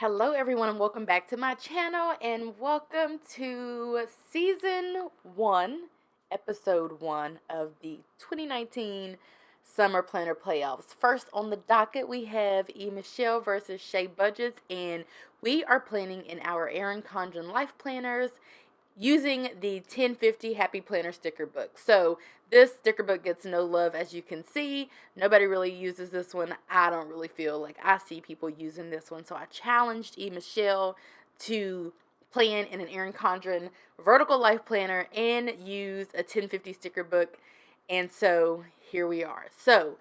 Hello everyone and welcome back to my channel and welcome to season 1, episode 1 of the 2019 Summer Planner Playoffs. First on the docket we have E.Michelle versus Shay budgets, and we are planning in our Erin Condren life planners using the 1050 Happy Planner sticker book. So this sticker book gets no love, as you can see. Nobody really uses this one. I don't really feel like I see people using this one. So I challenged E.Michelle to plan in an Erin Condren vertical life planner and use a 1050 sticker book. And so here we are. So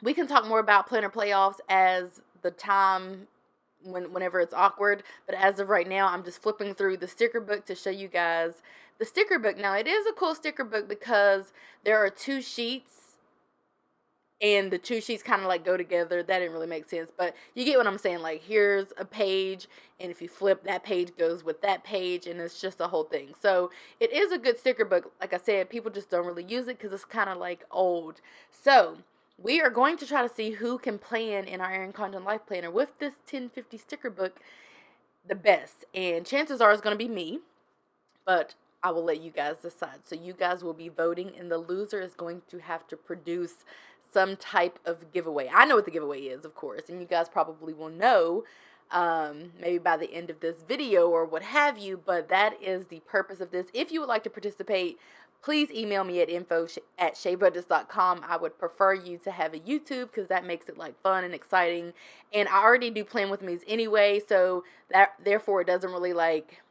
we can talk more about planner playoffs as the time whenever it's awkward, but as of right now I'm just flipping through the sticker book to show you guys the sticker book. Now it is a cool sticker book because there are two sheets and the two sheets kind of like go together. That didn't really make sense, but you get what I'm saying. Like, here's a page, and if you flip, that page goes with that page, and it's just a whole thing. So it is a good sticker book. Like I said, people just don't really use it because it's kind of like old. So we are going to try to see who can plan in our Erin Condren Life Planner with this 1050 sticker book the best. And chances are it's going to be me, but I will let you guys decide. So you guys will be voting, and the loser is going to have to produce some type of giveaway. I know what the giveaway is, of course, and you guys probably will know maybe by the end of this video or what have you, but that is the purpose of this. If you would like to participate, please email me at info@shaybudgets.com. I would prefer you to have a YouTube because that makes it like fun and exciting. And I already do plan with me's anyway, so that therefore it doesn't really like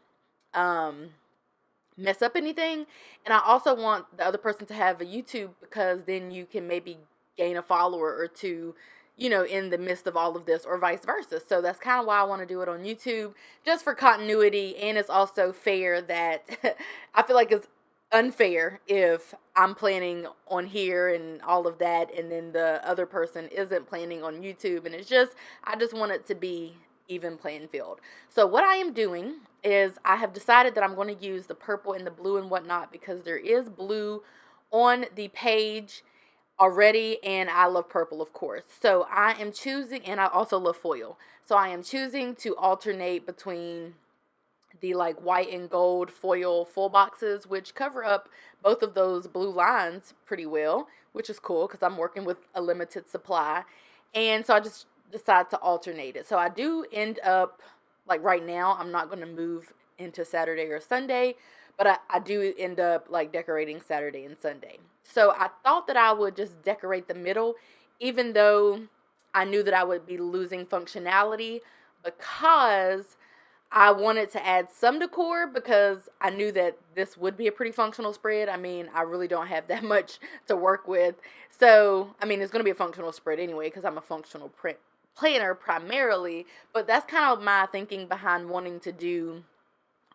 mess up anything. And I also want the other person to have a YouTube because then you can maybe gain a follower or two, in the midst of all of this, or vice versa. So that's kind of why I want to do it on YouTube, just for continuity. And it's also fair that I feel like it's unfair if I'm planning on here and all of that, and then the other person isn't planning on YouTube. And I just want it to be even playing field. So what I am doing is I have decided that I'm going to use the purple and the blue and whatnot because there is blue on the page already, and I love purple, of course. So I am choosing, and I also love foil. So I am choosing to alternate between the like white and gold foil full boxes, which cover up both of those blue lines pretty well, which is cool because I'm working with a limited supply. And so I just decide to alternate it. So I do end up, like right now, I'm not going to move into Saturday or Sunday, but I do end up like decorating Saturday and Sunday. So I thought that I would just decorate the middle, even though I knew that I would be losing functionality, because I wanted to add some decor because I knew that this would be a pretty functional spread. I mean, I really don't have that much to work with. So, I mean, it's going to be a functional spread anyway because I'm a functional planner primarily. But that's kind of my thinking behind wanting to do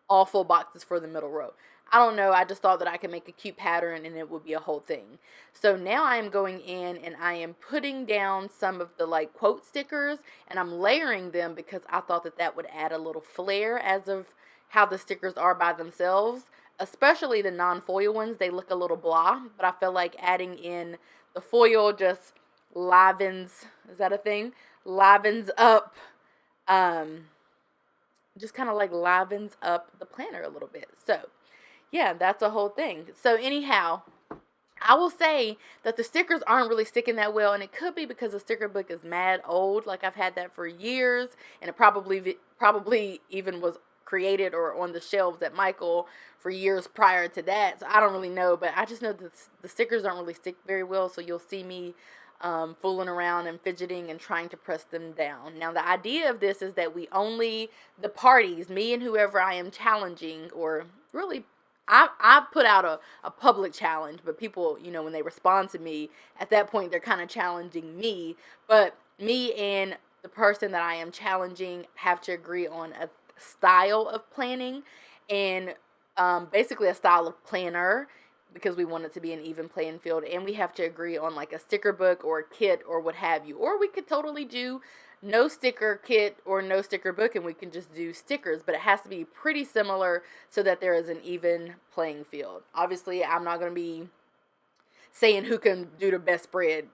all full boxes for the middle row. I don't know. I just thought that I could make a cute pattern and it would be a whole thing. So now I am going in and I am putting down some of the like quote stickers, and I'm layering them because I thought that that would add a little flair as of how the stickers are by themselves, especially the non-foil ones. They look a little blah, but I feel like adding in the foil just livens, is that a thing? Livens up, just kind of like livens up the planner a little bit. So yeah, that's a whole thing. So anyhow, I will say that the stickers aren't really sticking that well, and it could be because the sticker book is mad old. Like, I've had that for years, and it probably even was created or on the shelves at Michael for years prior to that. So I don't really know, but I just know that the stickers don't really stick very well, so you'll see me fooling around and fidgeting and trying to press them down. Now, the idea of this is that the parties, me and whoever I am challenging, or really I put out a public challenge, but people, when they respond to me, at that point, they're kind of challenging me. But me and the person that I am challenging have to agree on a style of planning and basically a style of planner because we want it to be an even playing field. And we have to agree on like a sticker book or a kit or what have you. Or we could totally do no sticker kit or no sticker book, and we can just do stickers, but it has to be pretty similar so that there is an even playing field. Obviously, I'm not going to be saying who can do the best spread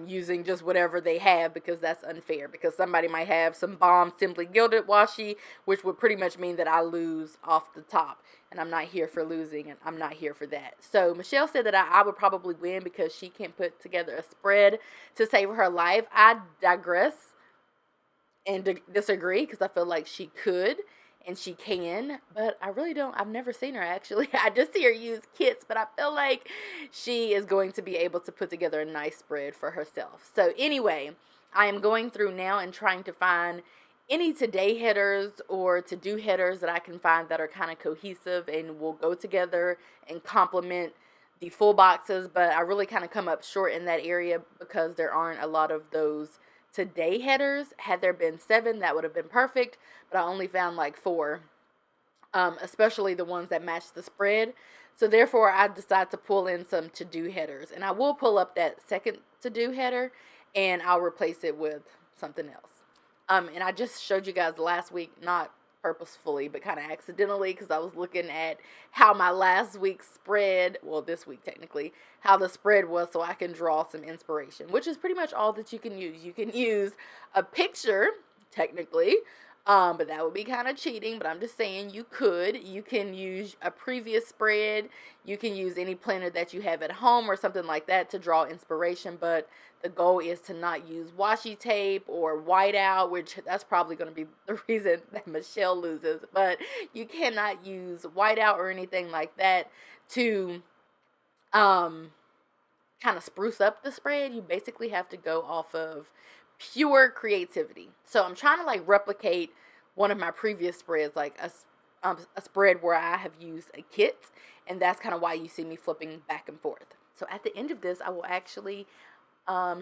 using just whatever they have, because that's unfair, because somebody might have some bomb Simply Gilded washi, which would pretty much mean that I lose off the top, and I'm not here for losing, and I'm not here for that. So Michelle said that I would probably win because she can't put together a spread to save her life. I digress and disagree, because I feel like she could and she can, but I really don't. I've never seen her, actually. I just see her use kits, but I feel like she is going to be able to put together a nice spread for herself. So anyway, I am going through now and trying to find any today headers or to-do headers that I can find that are kind of cohesive and will go together and complement the full boxes, but I really kind of come up short in that area because there aren't a lot of those today headers. Had there been 7, that would have been perfect, but I only found like 4, especially the ones that match the spread. So therefore, I decided to pull in some to-do headers, and I will pull up that second to-do header, and I'll replace it with something else. And I just showed you guys last week, not purposefully, but kind of accidentally, because I was looking at how my last week's spread, well, this week technically, how the spread was, so I can draw some inspiration, which is pretty much all that you can use. You can use a picture, technically, but that would be kind of cheating, but I'm just saying you can use a previous spread, you can use any planner that you have at home or something like that to draw inspiration, but the goal is to not use washi tape or whiteout, which that's probably going to be the reason that Michelle loses, but you cannot use whiteout or anything like that to kind of spruce up the spread. You basically have to go off of pure creativity. So I'm trying to like replicate one of my previous spreads, like a spread where I have used a kit, and that's kind of why you see me flipping back and forth. So at the end of this, I will actually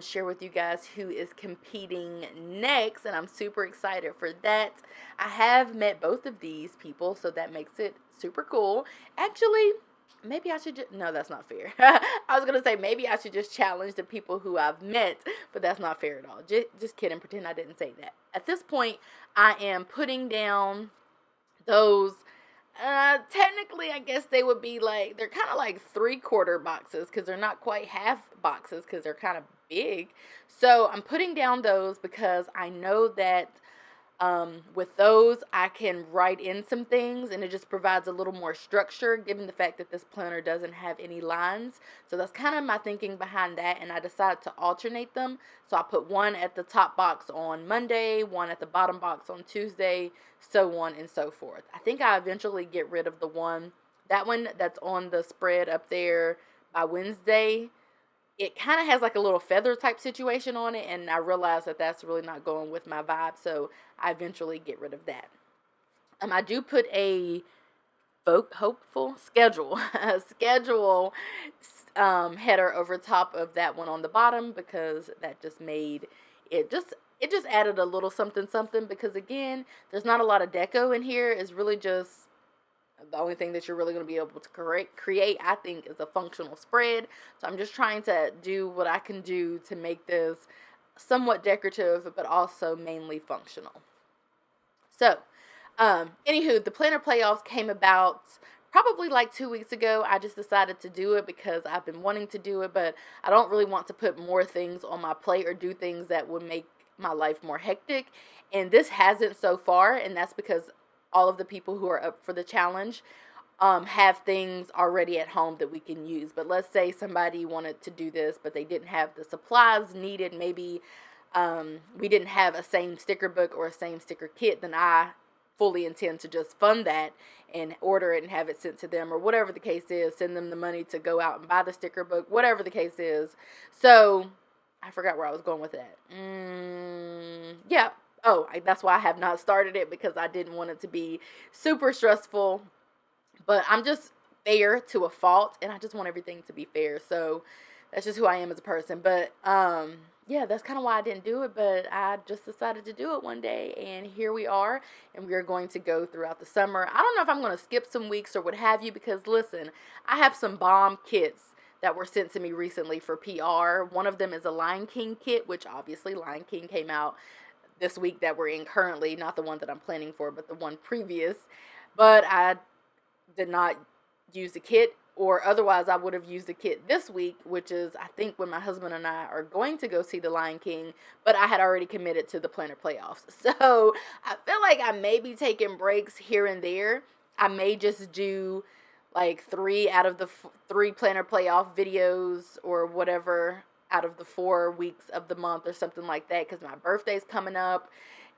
share with you guys who is competing next, and I'm super excited for that. I have met both of these people, so that makes it super cool. Actually, maybe I should no, that's not fair. I was gonna say maybe I should just challenge the people who I've met, but that's not fair at all. Just kidding, pretend I didn't say that. At this point, I am putting down those, technically I guess they would be like, they're kind of like 3/4 boxes, because they're not quite half boxes, because they're kind of big. So I'm putting down those because I know that with those, I can write in some things, and it just provides a little more structure, given the fact that this planner doesn't have any lines. So that's kind of my thinking behind that, and I decided to alternate them. So I put one at the top box on Monday, one at the bottom box on Tuesday, so on and so forth. I think I eventually get rid of that one that's on the spread up there by Wednesday. It kind of has like a little feather type situation on it, and I realized that that's really not going with my vibe, so I eventually get rid of that. I do put a hopeful schedule header over top of that one on the bottom, because that just made it just added a little something something, because again, there's not a lot of deco in here. It's really just the only thing that you're really going to be able to create, I think, is a functional spread. So I'm just trying to do what I can do to make this somewhat decorative, but also mainly functional. So, anywho, the planner playoffs came about probably like 2 weeks ago. I just decided to do it because I've been wanting to do it, but I don't really want to put more things on my plate or do things that would make my life more hectic. And this hasn't so far, and that's because all of the people who are up for the challenge have things already at home that we can use. But let's say somebody wanted to do this, but they didn't have the supplies needed. Maybe we didn't have a same sticker book or a same sticker kit. Then I fully intend to just fund that and order it and have it sent to them, or whatever the case is. Send them the money to go out and buy the sticker book, whatever the case is. So I forgot where I was going with that. Yeah. Oh, that's why I have not started it, because I didn't want it to be super stressful. But I'm just fair to a fault, and I just want everything to be fair. So that's just who I am as a person. But yeah, that's kind of why I didn't do it. But I just decided to do it one day, and here we are. And we are going to go throughout the summer. I don't know if I'm going to skip some weeks or what have you, because listen, I have some bomb kits that were sent to me recently for PR. One of them is a Lion King kit, which obviously Lion King came out this week that we're in currently, not the one that I'm planning for, but the one previous. But I did not use the kit. or otherwise I would have used the kit this week, which is I think when my husband and I are going to go see The Lion King, but I had already committed to the planner playoffs. So I feel like I may be taking breaks here and there. I may just do like 3 out of the 3 planner playoff videos or whatever out of the 4 weeks of the month or something like that, because my birthday's coming up.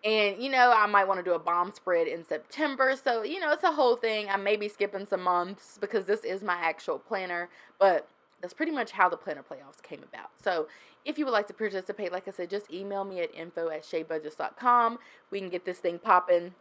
And, I might want to do a bomb spread in September. So, it's a whole thing. I may be skipping some months because this is my actual planner. But that's pretty much how the planner playoffs came about. So, if you would like to participate, like I said, just email me at info@shaybudgets.com. We can get this thing popping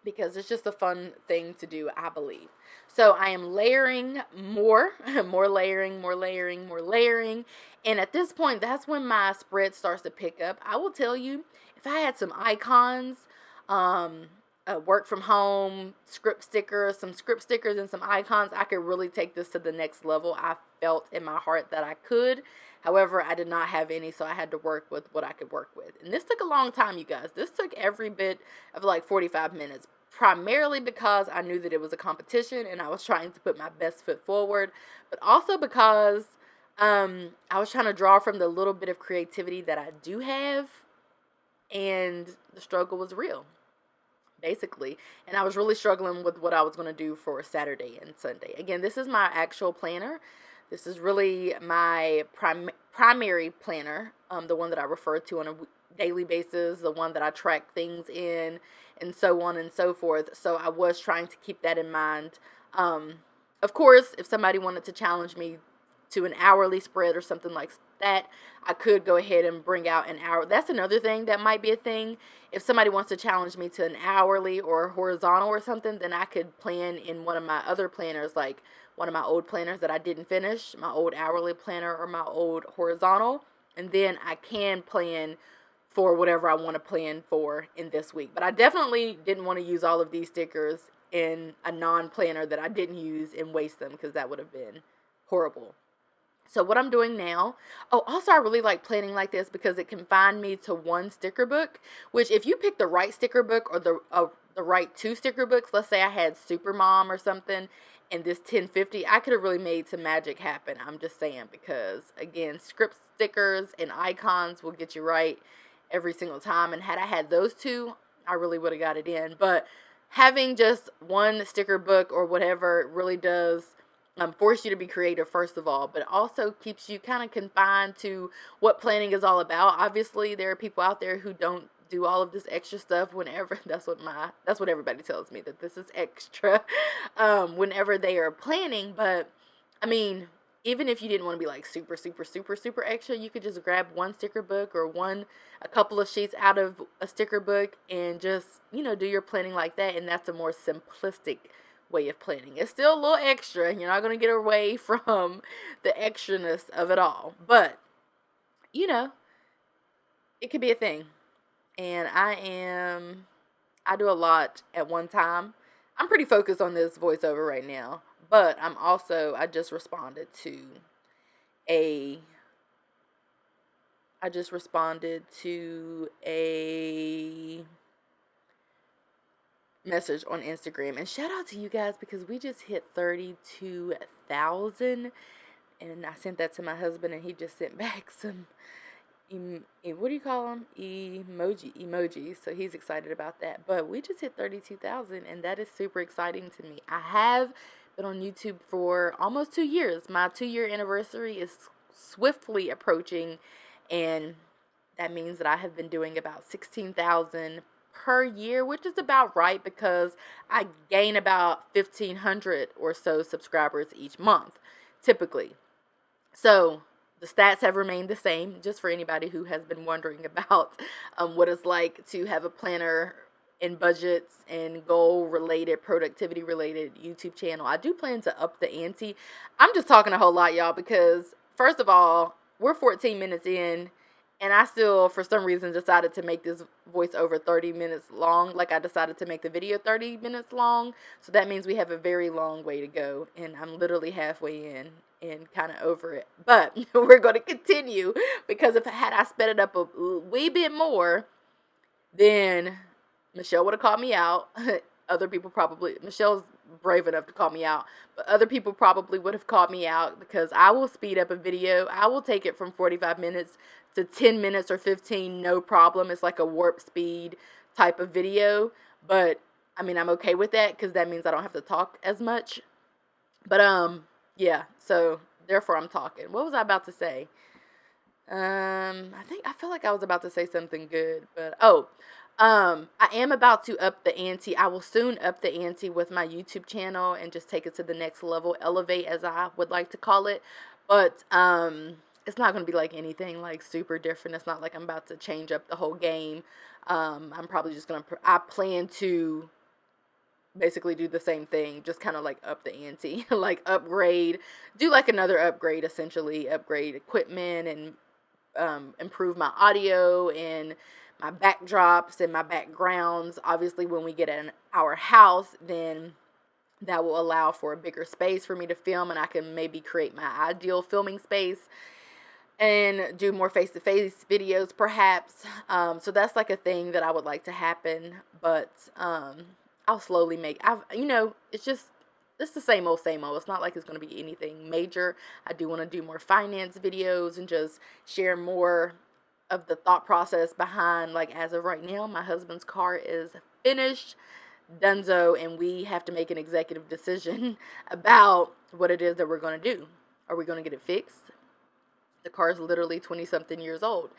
because it's just a fun thing to do, I believe. So, I am layering more, more layering, more layering, more layering. And at this point, that's when my spread starts to pick up. I will tell you, if I had some icons, work from home, some script stickers and some icons, I could really take this to the next level. I felt in my heart that I could. However, I did not have any, so I had to work with what I could work with. And this took a long time, you guys. This took every bit of like 45 minutes, primarily because I knew that it was a competition and I was trying to put my best foot forward, but also because I was trying to draw from the little bit of creativity that I do have. And the struggle was real, basically. And I was really struggling with what I was going to do for Saturday and Sunday. Again, this is my actual planner. This is really my primary planner, the one that I refer to on a daily basis, the one that I track things in, and so on and so forth. So I was trying to keep that in mind. Of course, if somebody wanted to challenge me to an hourly spread or something like that, I could go ahead and bring out an hour. That's another thing that might be a thing. If somebody wants to challenge me to an hourly or horizontal or something, then I could plan in one of my other planners, like one of my old planners that I didn't finish, my old hourly planner or my old horizontal, and then I can plan for whatever I want to plan for in this week. But I definitely didn't want to use all of these stickers in a non-planner that I didn't use and waste them, because that would have been horrible. So what I'm doing now, also I really like planning like this because it confined me to one sticker book, which if you pick the right sticker book or the right 2 sticker books, let's say I had Super Mom or something and this 1050, I could have really made some magic happen. I'm just saying, because again, script stickers and icons will get you right every single time. And had I had those 2, I really would have got it in. But having just one sticker book or whatever really does force you to be creative, first of all, but it also keeps you kind of confined to what planning is all about. Obviously, there are people out there who don't do all of this extra stuff whenever, that's what everybody tells me, that this is extra, whenever they are planning. But I mean, even if you didn't want to be like super, super, super, super extra, you could just grab one sticker book or a couple of sheets out of a sticker book and just, do your planning like that. And that's a more simplistic way of planning. It's still a little extra. You're not going to get away from the extraness of it all. But, it could be a thing. And I do a lot at one time. I'm pretty focused on this voiceover right now. But I just responded to a message on Instagram, and shout out to you guys because we just hit 32,000, and I sent that to my husband and he just sent back some what do you call them, emojis, so he's excited about that. But we just hit 32,000 and that is super exciting to me. I have been on YouTube for almost 2 years. My 2-year anniversary is swiftly approaching, and that means that I have been doing about 16,000 per year, which is about right because I gain about 1,500 or so subscribers each month, typically. So the stats have remained the same, just for anybody who has been wondering about what it's like to have a planner and budgets and goal-related, productivity-related YouTube channel. I do plan to up the ante. I'm just talking a whole lot, y'all, because first of all, we're 14 minutes in, and I still, for some reason, decided to make this voiceover 30 minutes long, like I decided to make the video 30 minutes long. So that means we have a very long way to go, and I'm literally halfway in and kind of over it. But we're going to continue, because had I sped it up a wee bit more, then Michelle would have called me out. Other people probably, Michelle's brave enough to call me out. But other people probably would have called me out, because I will speed up a video. I will take it from 45 minutes to 10 minutes or 15, no problem. It's like a warp speed type of video. But I mean, I'm okay with that because that means I don't have to talk as much. But yeah, so therefore I'm talking. What was I about to say? I feel like I was about to say something good, but I am about to up the ante. I will soon up the ante with my YouTube channel and just take it to the next level, elevate, as I would like to call it. But it's not going to be like anything like super different. It's not like I'm about to change up the whole game. I'm probably just going to, I plan to basically do the same thing, just kind of like up the ante, like upgrade, do like another upgrade, essentially upgrade equipment and improve my audio and my backdrops and my backgrounds. Obviously, when we get in our house, then that will allow for a bigger space for me to film, and I can maybe create my ideal filming space and do more face-to-face videos perhaps. So that's like a thing that I would like to happen, but I'll slowly make, it's just, it's the same old, same old. It's not like it's going to be anything major. I do want to do more finance videos and just share more of the thought process behind, like, as of right now, my husband's car is finished, donezo, and we have to make an executive decision about what it is that we're going to do. Are we going to get it fixed? The car is literally 20-something years old.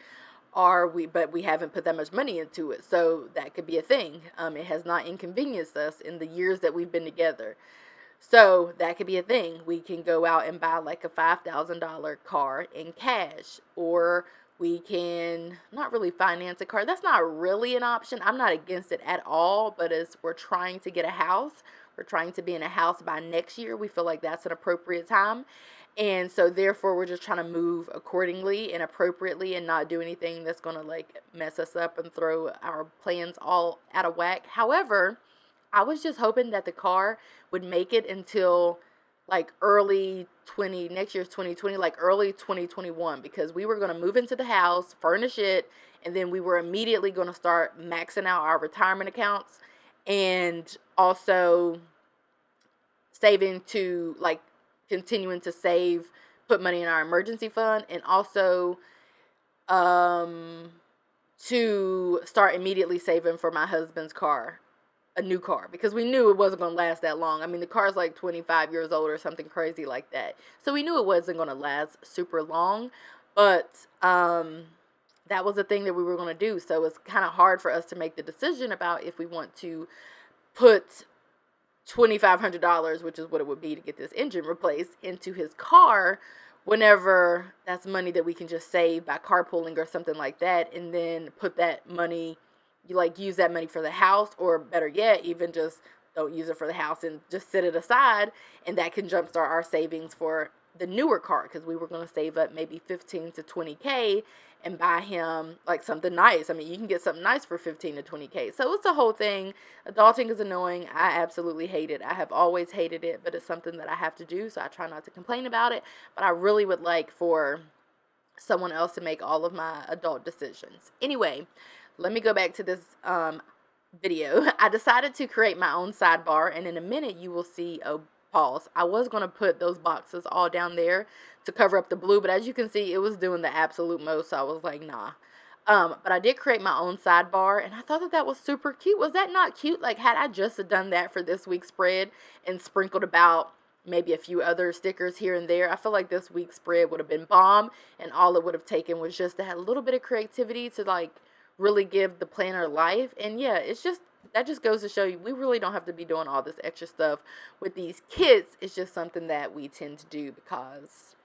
But we haven't put that much money into it, so that could be a thing. It has not inconvenienced us in the years that we've been together. So that could be a thing. We can go out and buy like a $5,000 car in cash, or we can not really finance a car. That's not really an option. I'm not against it at all, but as we're trying to get a house, we're trying to be in a house by next year. We feel like that's an appropriate time. And so therefore we're just trying to move accordingly and appropriately and not do anything that's going to like mess us up and throw our plans all out of whack. However, I was just hoping that the car would make it until like next year's 2020, like early 2021, because we were going to move into the house, furnish it, and then we were immediately going to start maxing out our retirement accounts and also saving to like continuing to save, put money in our emergency fund, and also to start immediately saving for my husband's car, a new car, because we knew it wasn't going to last that long. I mean, the car's like 25 years old or something crazy like that. So we knew it wasn't going to last super long, but that was the thing that we were going to do. So it's kind of hard for us to make the decision about if we want to put $2,500, which is what it would be to get this engine replaced, into his car, whenever that's money that we can just save by carpooling or something like that, and then put that money, you like use that money for the house, or better yet, even just don't use it for the house and just set it aside, and that can jumpstart our savings for the newer car, because we were going to save up maybe 15 to 20K and buy him like something nice. I mean, you can get something nice for 15 to 20K. So it's a whole thing. Adulting is annoying. I absolutely hate it. I have always hated it, but it's something that I have to do, so I try not to complain about it. But I really would like for someone else to make all of my adult decisions. Anyway, let me go back to this video. I decided to create my own sidebar, and in a minute you will see a pause. I was going to put those boxes all down there to cover up the blue, but as you can see, it was doing the absolute most, so I was like, nah. But I did create my own sidebar, and I thought that was super cute. Was that not cute? Like, had I just done that for this week's spread and sprinkled about maybe a few other stickers here and there, I feel like this week's spread would have been bomb, and all it would have taken was just to have a little bit of creativity to, like, really give the planner life. And yeah, it's just, that just goes to show you, we really don't have to be doing all this extra stuff with these kits. It's just something that we tend to do because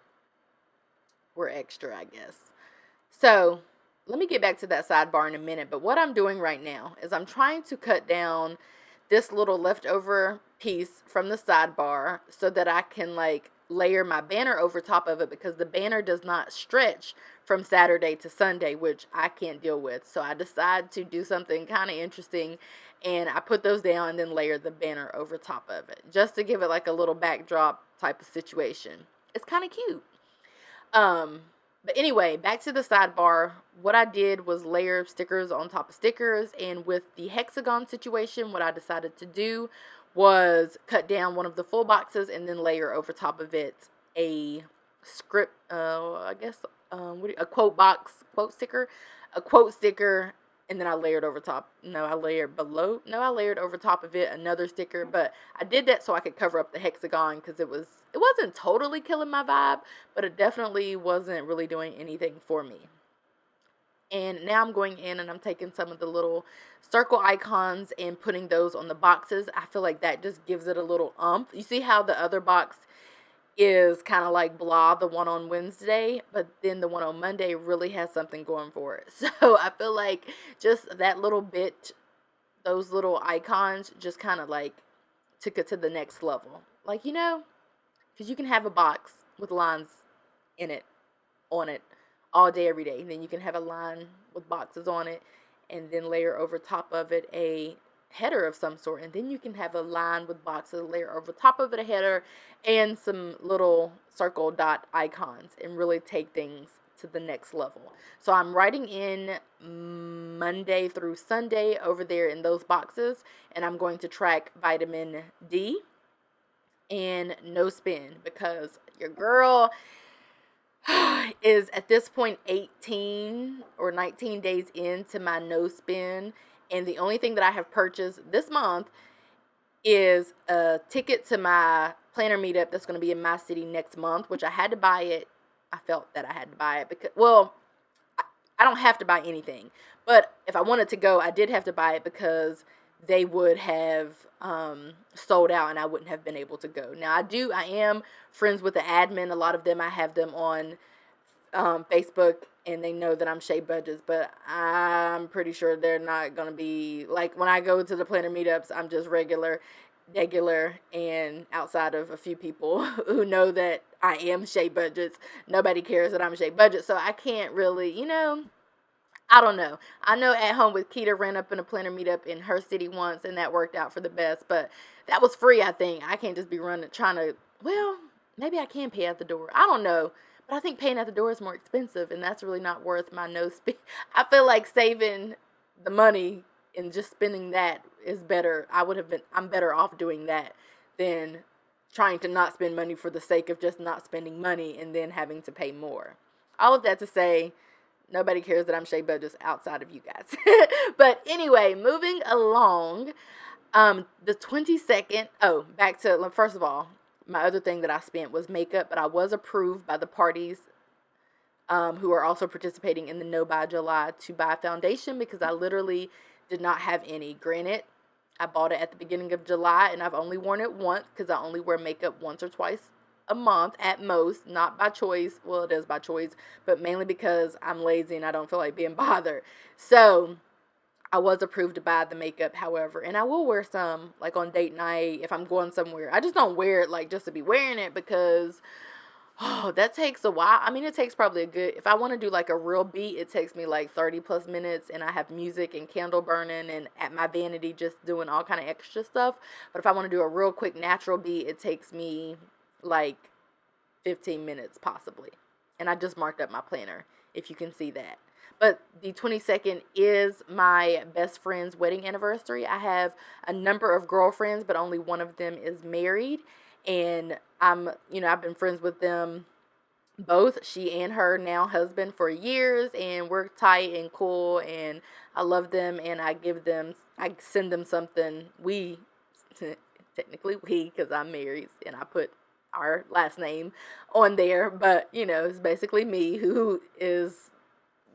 we're extra, I guess. So let me get back to that sidebar in a minute. But what I'm doing right now is I'm trying to cut down this little leftover piece from the sidebar so that I can like layer my banner over top of it, because the banner does not stretch from Saturday to Sunday, which I can't deal with. So I decided to do something kind of interesting, and I put those down and then layer the banner over top of it just to give it like a little backdrop type of situation. It's kind of cute. But anyway, back to the sidebar. What I did was layer stickers on top of stickers, and with the hexagon situation, what I decided to do was cut down one of the full boxes and then layer over top of it a script, a quote sticker, and then I layered over top. No, I layered below. No, I layered over top of it another sticker, but I did that so I could cover up the hexagon because it wasn't totally killing my vibe, but it definitely wasn't really doing anything for me. And now I'm going in and I'm taking some of the little circle icons and putting those on the boxes. I feel like that just gives it a little umph. You see how the other box is kind of like blah, the one on Wednesday, but then the one on Monday really has something going for it. So I feel like just that little bit, those little icons just kind of like took it to the next level. Like, because you can have a box with lines in it, on it, all day, every day. And then you can have a line with boxes on it and then layer over top of it a header of some sort. And then you can have a line with boxes, layer over top of it a header and some little circle dot icons and really take things to the next level. So I'm writing in Monday through Sunday over there in those boxes, and I'm going to track vitamin D and no spin because your girl is at this point 18 or 19 days into my no spin, and the only thing that I have purchased this month is a ticket to my planner meetup that's going to be in my city next month, which I had to buy it. I felt that I had to buy it because, well, I don't have to buy anything, but if I wanted to go, I did have to buy it because they would have sold out and I wouldn't have been able to go. Now I am friends with the admin. A lot of them, I have them on Facebook and they know that I'm Shay Budgets, but I'm pretty sure they're not going to be, like, when I go to the planner meetups, I'm just regular, and outside of a few people who know that I am Shay Budgets, nobody cares that I'm Shay Budgets, so I can't really, I don't know. I know At Home with Keita ran up in a planner meetup in her city once, and that worked out for the best. But that was free, I think. I can't just be trying to, well, maybe I can pay at the door. I don't know. But I think paying at the door is more expensive, and that's really not worth my no spend. I feel like saving the money and just spending that is better. I'm better off doing that than trying to not spend money for the sake of just not spending money and then having to pay more. All of that to say, nobody cares that I'm Shay Budgets outside of you guys. But anyway, moving along, the 22nd, back to, first of all, my other thing that I spent was makeup, but I was approved by the parties who are also participating in the No Buy July to buy foundation because I literally did not have any. Granted, I bought it at the beginning of July and I've only worn it once because I only wear makeup once or twice a month at most, not by choice. Well, it is by choice, but mainly because I'm lazy and I don't feel like being bothered. So I was approved to buy the makeup, however, and I will wear some like on date night if I'm going somewhere. I just don't wear it like just to be wearing it because that takes a while. I mean, it takes probably if I want to do like a real beat, it takes me like 30 plus minutes and I have music and candle burning and at my vanity just doing all kind of extra stuff. But if I want to do a real quick natural beat, it takes me like 15 minutes possibly. And I just marked up my planner, if you can see that. But the 22nd is my best friend's wedding anniversary. I have a number of girlfriends, but only one of them is married. And I've been friends with them both, she and her now husband, for years, and we're tight and cool, and I love them, and I send them something. Technically we, because I'm married, and I put our last name on there, but it's basically me who is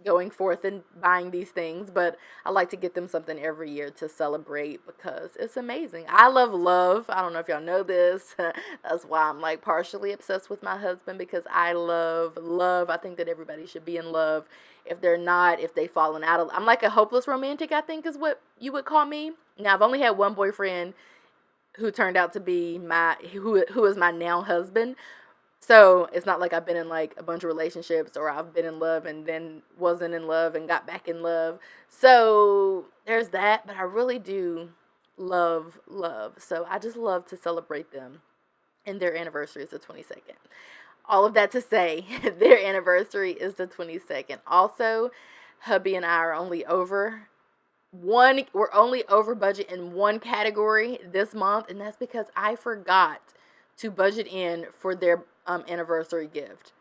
going forth and buying these things, but I like to get them something every year to celebrate because it's amazing. I love. I don't know if y'all know this. That's why I'm like partially obsessed with my husband, because I love. I think that everybody should be in love. If they're not, if they've fallen out of, I'm like a hopeless romantic, I think is what you would call me. Now, I've only had one boyfriend who turned out to be who is my now husband. So it's not like I've been in like a bunch of relationships or I've been in love and then wasn't in love and got back in love. So there's that, but I really do love. So I just love to celebrate them, and their anniversary is the 22nd. All of that to say, their anniversary is the 22nd. Also, hubby and I are only over we're only over budget in one category this month, and that's because I forgot to budget in for their anniversary gift.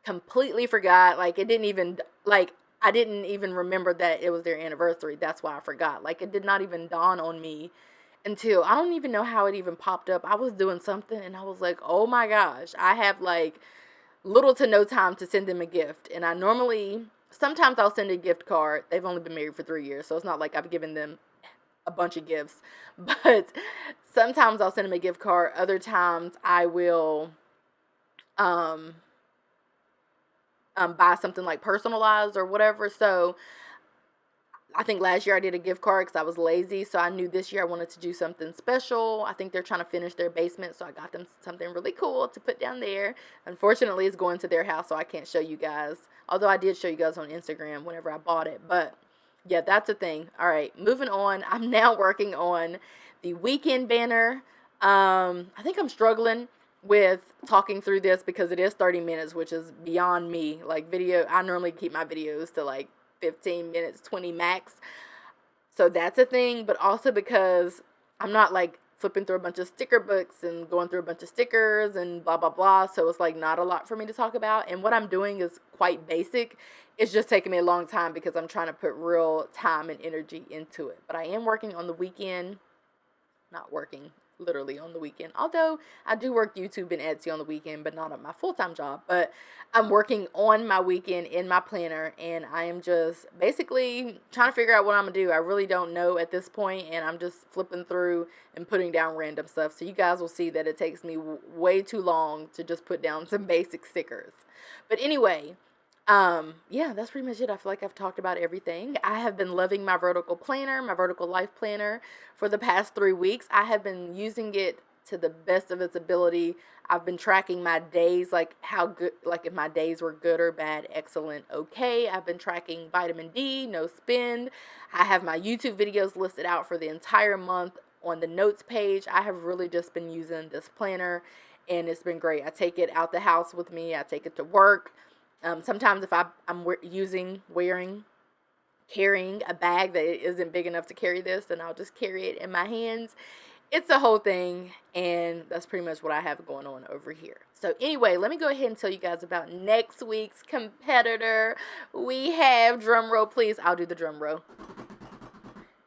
Completely forgot. Like, it didn't even, like, I didn't even remember that it was their anniversary. That's why I forgot. Like, it did not even dawn on me until, I don't even know how it even popped up. I was doing something and I was like, oh my gosh, I have like little to no time to send them a gift. And I normally, sometimes I'll send a gift card. They've only been married for 3 years, so it's not like I've given them a bunch of gifts. But sometimes I'll send them a gift card. Other times I will buy something like personalized or whatever. So I think last year I did a gift card because I was lazy. So I knew this year I wanted to do something special. I think they're trying to finish their basement. So I got them something really cool to put down there. Unfortunately, it's going to their house, so I can't show you guys. Although I did show you guys on Instagram whenever I bought it. But yeah, that's a thing. All right, moving on. I'm now working on the weekend banner. I think I'm struggling with talking through this because it is 30 minutes, which is beyond me. Like, video, I normally keep my videos to like 15 minutes, 20 max. So that's a thing, but also because I'm not like flipping through a bunch of sticker books and going through a bunch of stickers and blah, blah, blah. So it's like not a lot for me to talk about. And what I'm doing is quite basic. It's just taking me a long time because I'm trying to put real time and energy into it. But I am working on the weekend, not working literally on the weekend, although I do work YouTube and Etsy on the weekend, but not on my full-time job. But I'm working on my weekend in my planner, and I am just basically trying to figure out what I'm gonna do. I really don't know at this point, and I'm just flipping through and putting down random stuff. So you guys will see that it takes me way too long to just put down some basic stickers. But anyway, yeah, that's pretty much it. I feel like I've talked about everything. I have been loving my vertical planner, my vertical life planner for the past 3 weeks. I have been using it to the best of its ability. I've been tracking my days, like how good, like if my days were good or bad, excellent, okay. I've been tracking vitamin D, no spend. I have my YouTube videos listed out for the entire month on the notes page. I have really just been using this planner, and it's been great. I take it out the house with me. I take it to work. Sometimes if I'm carrying a bag that isn't big enough to carry this, then I'll just carry it in my hands. It's a whole thing, and that's pretty much what I have going on over here. So anyway, let me go ahead and tell you guys about next week's competitor. We have, drum roll please, I'll do the drum roll,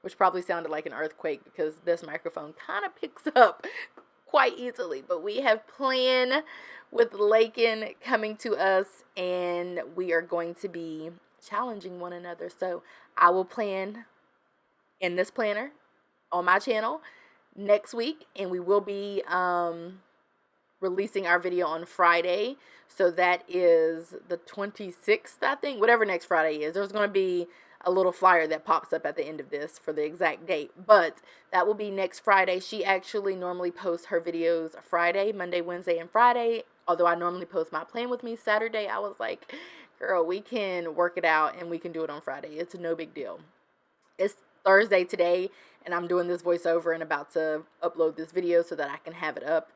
which probably sounded like an earthquake because this microphone kind of picks up quite easily. But we have Plan with Lakin coming to us, and we are going to be challenging one another. So I will plan in this planner on my channel next week, and we will be releasing our video on Friday. So that is the 26th, I think, whatever next Friday is. There's going to be a little flyer that pops up at the end of this for the exact date, but that will be next Friday. She actually normally posts her videos Friday, Monday, Wednesday, and Friday. Although I normally post my plan with me Saturday, I was like, girl, we can work it out and we can do it on Friday. It's no big deal. It's Thursday today, and I'm doing this voiceover and about to upload this video so that I can have it up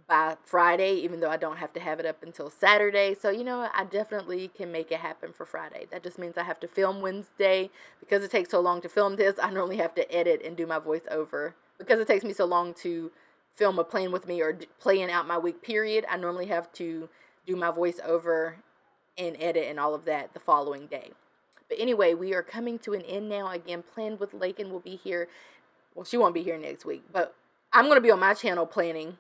by Friday, even though I don't have to have it up until Saturday. So, you know, I definitely can make it happen for Friday. That just means I have to film Wednesday. Because it takes so long to film this, I normally have to edit and do my voiceover. Because it takes me so long to film a plan with me or playing out my week period, I normally have to do my voiceover and edit and all of that the following day. But anyway, we are coming to an end now. Again, Plan with Lakin will be here. Well, she won't be here next week, but I'm going to be on my channel planning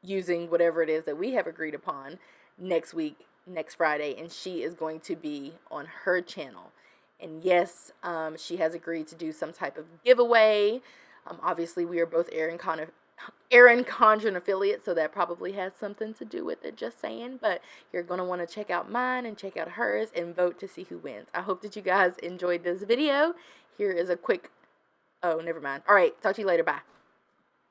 using whatever it is that we have agreed upon next week, next Friday, and she is going to be on her channel. And yes, she has agreed to do some type of giveaway. Obviously, we are both Erin Condren affiliates, so that probably has something to do with it, just saying. But you're going to want to check out mine and check out hers and vote to see who wins. I hope that you guys enjoyed this video. Here is a quick, oh, never mind. All right, talk to you later. Bye.